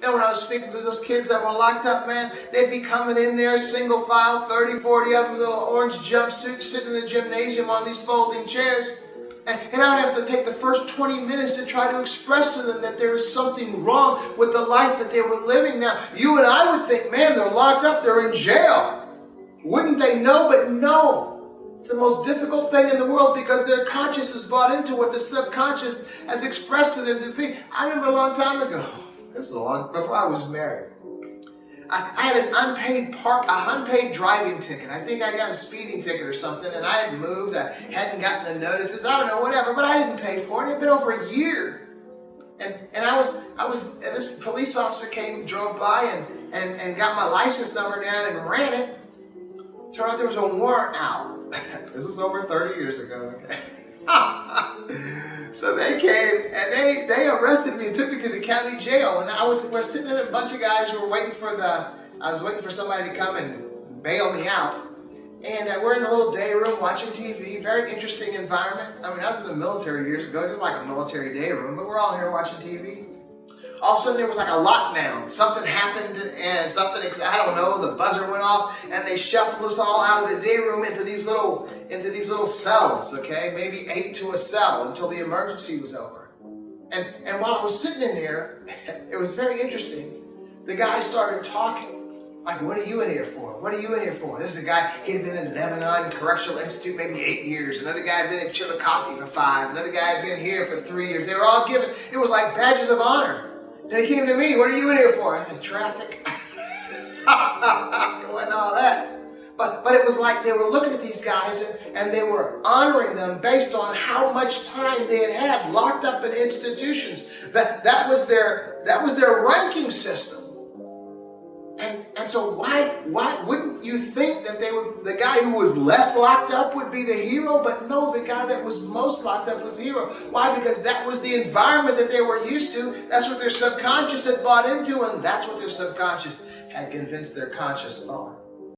And when I was speaking to those kids that were locked up, man, they'd be coming in there, single file, 30, 40 of them, little orange jumpsuits, sitting in the gymnasium on these folding chairs. And I'd have to take the first 20 minutes to try to express to them that there is something wrong with the life that they were living. Now, you and I would think, man, they're locked up, they're in jail. Wouldn't they know? But no. It's the most difficult thing in the world because their conscience is bought into what the subconscious has expressed to them to be. I remember a long time ago, this is before I was married. I had an unpaid driving ticket. I think I got a speeding ticket or something, and I had moved. I hadn't gotten the notices. I don't know, whatever, but I didn't pay for it. It had been over a year. And I was this police officer drove by and got my license number down and ran it. Turned out there was a warrant out. This was over 30 years ago, okay? So they came and they arrested me and took me to the county jail. And we're sitting in a bunch of guys who were I was waiting for somebody to come and bail me out. And we're in a little day room watching TV, very interesting environment. I mean, I was in the military years ago, just like a military day room, but we're all here watching TV. All of a sudden there was like a lockdown. Something happened and I don't know, the buzzer went off and they shuffled us all out of the day room into these little cells, okay? Maybe 8 to a cell until the emergency was over. And while I was sitting in there, it was very interesting. The guy started talking. Like, what are you in here for? What are you in here for? This is a guy, he had been in Lebanon Correctional Institute maybe 8 years. Another guy had been in Chillicothe for 5. Another guy had been here for 3 years. They were all given, it was like badges of honor. And he came to me, what are you in here for? I said, traffic. It wasn't all that. But it was like they were looking at these guys and they were honoring them based on how much time they had locked up in institutions. That was their ranking system. And so why wouldn't you think that the guy who was less locked up would be the hero? But no, the guy that was most locked up was the hero. Why? Because that was the environment that they were used to. That's what their subconscious had bought into, and that's what their subconscious had convinced their conscious thought.